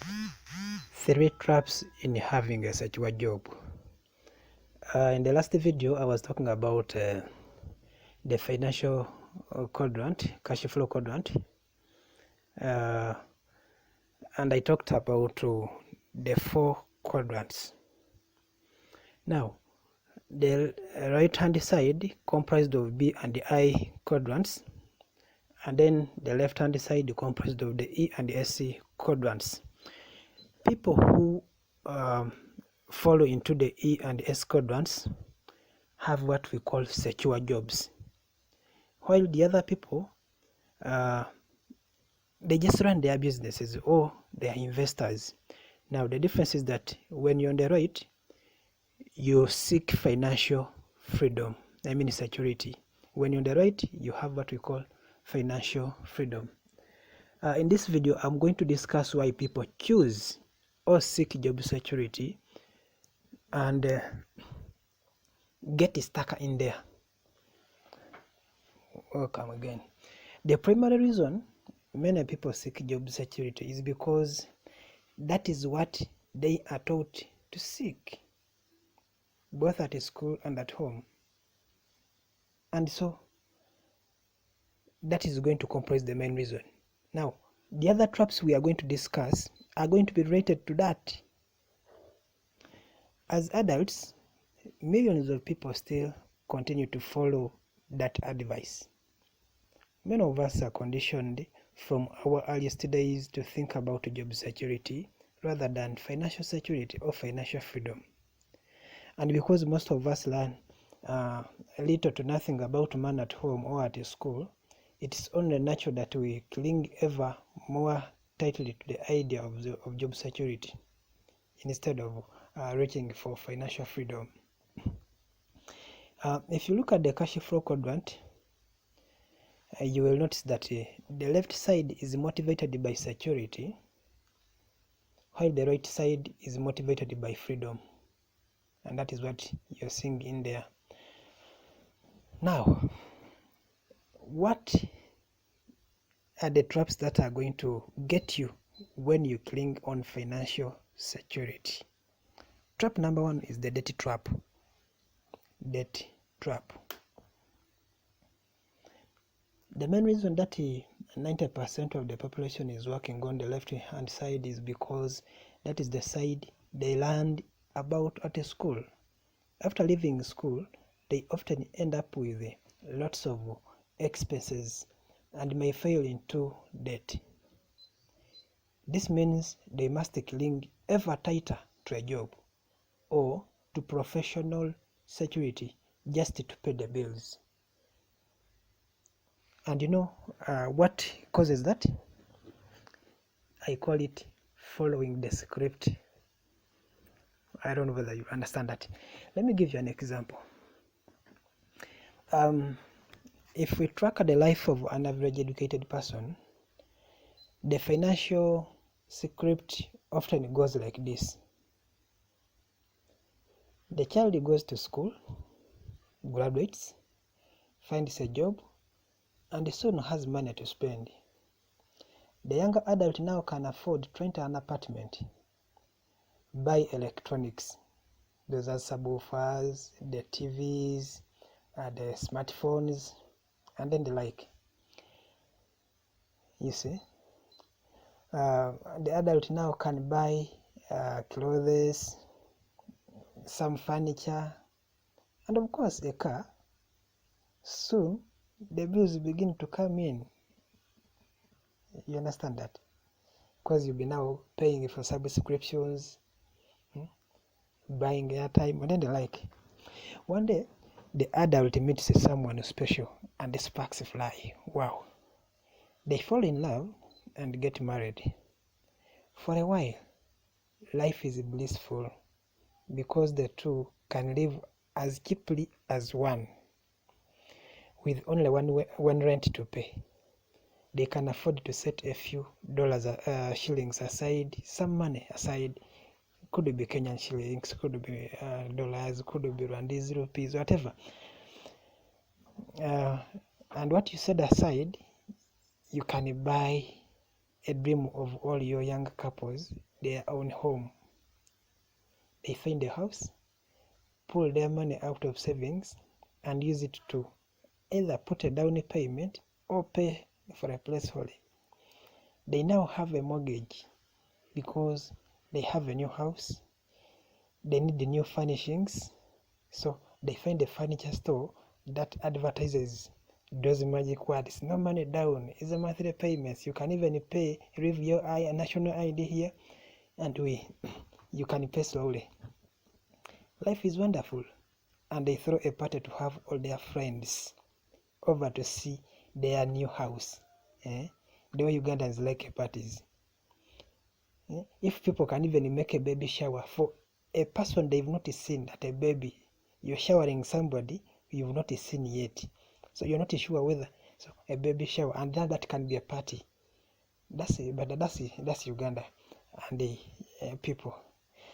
3 traps in having a secure job. In the last video, I was talking about the financial quadrant, cash flow quadrant, and I talked about the 4 quadrants. Now, the right hand side comprised of B and the I quadrants, and then the left hand side comprised of the E and the SC quadrants. People who follow into the E and S quadrants have what we call secure jobs, while the other people they just run their businesses or they are investors. Now the difference is that when you're on the right, you seek financial freedom, I mean security. When you're on the right, you have what we call financial freedom. In this video, I'm going to discuss why people choose or seek job security and get stuck in there. Welcome again. The primary reason many people seek job security is because that is what they are taught to seek, both at school and at home. And so that is going to comprise the main reason. Now, the other traps we are going to discuss are going to be related to that. As adults, millions of people still continue to follow that advice. Many of us are conditioned from our earliest days to think about job security rather than financial security or financial freedom. And because most of us learn little to nothing about money at home or at school, it is only natural that we cling ever more tightly to the idea of job security instead of reaching for financial freedom. If you look at the cash flow quadrant, you will notice that the left side is motivated by security, while the right side is motivated by freedom. And that is what you're seeing in there. Now, what are the traps that are going to get you when you cling on financial security? Trap number 1 is the debt trap. Debt trap. The main reason that 90% of the population is working on the left hand side is because that is the side they learned about at school. After leaving school, they often end up with lots of expenses and may fail into debt. This means they must cling ever tighter to a job or to professional security just to pay the bills. And you know what causes that? I call it following the script. I don't know whether you understand that. Let me give you an example. If we track the life of an average educated person, the financial script often goes like this. The child goes to school, graduates, finds a job, and soon has money to spend. The younger adult now can afford to rent an apartment, buy electronics, those are subwoofers, the TVs, the smartphones, and then the like. You see, the adult now can buy clothes, some furniture, and of course a car. Soon the bills begin to come in. You understand that? Because you'll be now paying for subscriptions, buying airtime, and then the like. One day, the adult meets someone special and the sparks fly. Wow. They fall in love and get married. For a while, life is blissful because the two can live as cheaply as one, with only one rent to pay. They can afford to set a few shillings aside, some money aside. Could be Kenyan shillings, could be dollars, could be Rwandese rupees, whatever. And what you set aside, you can buy a dream of all your young couples, their own home. They find a house, pull their money out of savings, and use it to either put a down payment or pay for a placeholder. They now have a mortgage because they have a new house, they need the new furnishings, so they find a furniture store that advertises those magic words: no money down, is a monthly payments, you can even pay, leave your national ID here, and you can pay slowly. Life is wonderful, and they throw a party to have all their friends over to see their new house. The way Ugandans like parties. If people can even make a baby shower for a person they've not seen, that a baby, you're showering somebody you've not seen yet, so you're not sure whether, so a baby shower, and then that can be a party. That's Uganda and the people.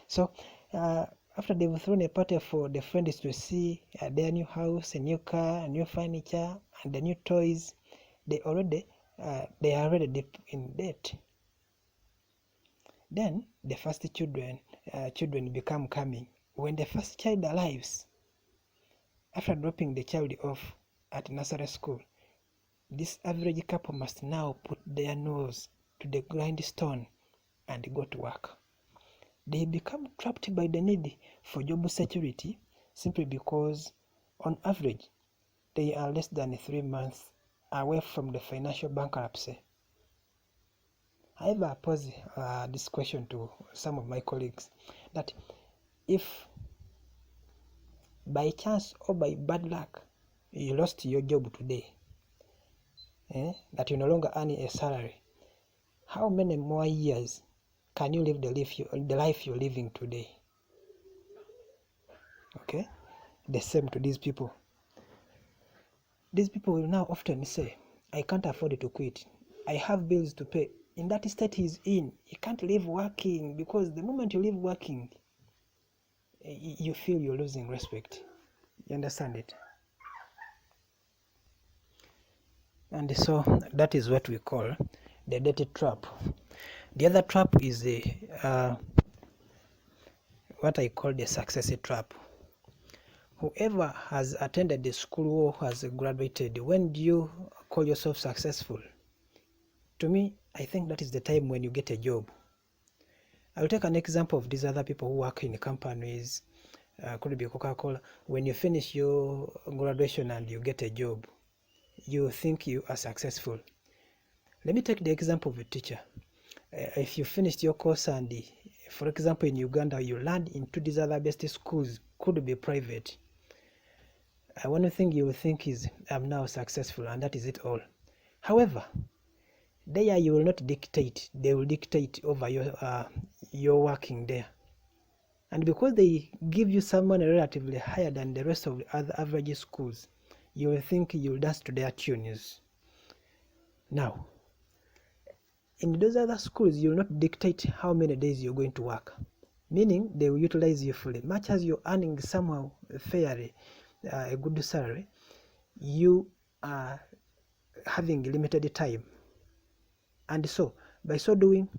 So after they've thrown a party for the friends to see their new house, a new car, a new furniture, and the new toys, they are already deep in debt. Then the first children become coming. When the first child arrives, after dropping the child off at nursery school, this average couple must now put their nose to the grindstone and go to work. They become trapped by the need for job security simply because, on average, they are less than 3 months away from the financial bankruptcy. I ever pose this question to some of my colleagues, that if by chance or by bad luck you lost your job today, that you're no longer earning a salary, how many more years can you live the life you're living today? Okay, the same to these people. These people will now often say, I can't afford to quit, I have bills to pay. In that state he's in, he can't leave working, because the moment you leave working, you feel you're losing respect. You understand it? And so that is what we call the debt trap. The other trap is the what I call the success trap. Whoever has attended the school or has graduated, when do you call yourself successful? To me, I think that is the time when you get a job. I'll take an example of these other people who work in companies, could be Coca-Cola. When you finish your graduation and you get a job, you think you are successful. Let me take the example of a teacher. If you finished your course and, for example, in Uganda, you land into these other best schools, could be private. One thing you will think is, I'm now successful, and that is it all. However, there you will not dictate, they will dictate over your working there. And because they give you some money relatively higher than the rest of the other average schools, you will think you will dance to their tunes. Now, in those other schools, you will not dictate how many days you're going to work, meaning they will utilize you fully. Much as you're earning somehow fairly a good salary, you are having limited time. And so, by so doing,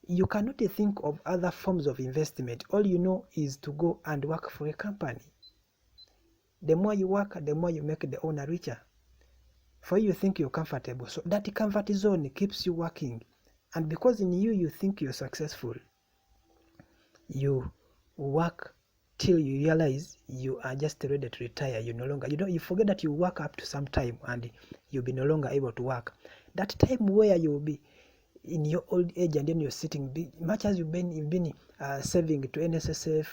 you cannot think of other forms of investment. All you know is to go and work for a company. The more you work, the more you make the owner richer. For you think you're comfortable, so that comfort zone keeps you working. And because in you think you're successful, you work till you realize you are just ready to retire. You no longer, you forget that you work up to some time and you'll be no longer able to work. That time where you will be in your old age, and then you're sitting, much as you've been saving to NSSF,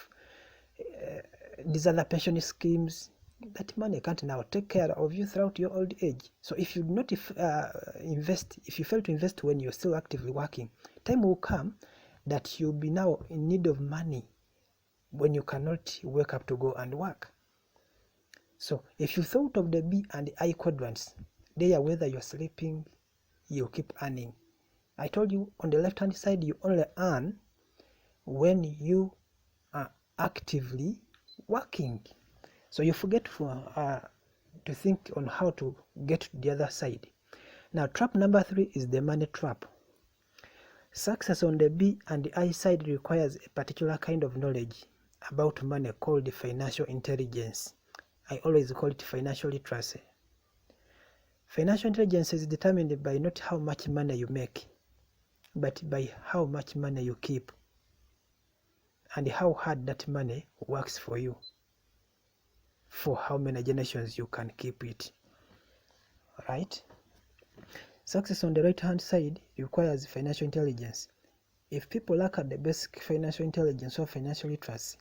these other pension schemes, that money can't now take care of you throughout your old age. So if you not invest, if you fail to invest when you're still actively working, time will come that you'll be now in need of money when you cannot wake up to go and work. So if you thought of the B and the I quadrants, they are whether you're sleeping, you keep earning. I told you on the left hand side, you only earn when you are actively working. So you forget to think on how to get to the other side. Now, trap number 3 is the money trap. Success on the B and the I side requires a particular kind of knowledge about money called financial intelligence. I always call it financial literacy. Financial intelligence is determined by not how much money you make, but by how much money you keep and how hard that money works for you, for how many generations you can keep it. Right? Success on the right hand side requires financial intelligence. If people lack the basic financial intelligence or financial literacy,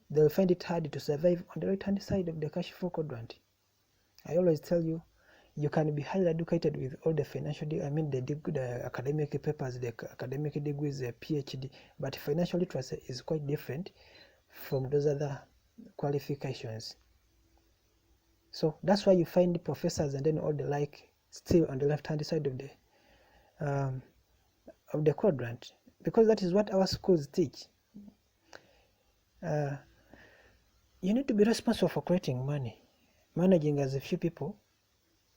they'll find it hard to survive on the right hand side of the cash flow quadrant. I always tell you, you can be highly educated with all the financial, the academic papers, the academic degrees, the PhD, but financial literacy is quite different from those other qualifications. So that's why you find professors and then all the like still on the left hand side of the quadrant, because that is what our schools teach. You need to be responsible for creating money, managing as few people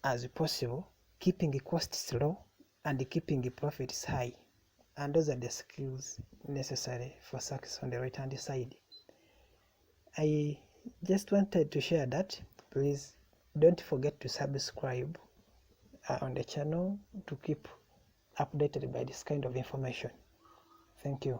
as possible, keeping costs low and keeping profits high, and those are the skills necessary for success on the right hand side. I just wanted to share that. Please don't forget to subscribe on the channel to keep updated by this kind of information. Thank you.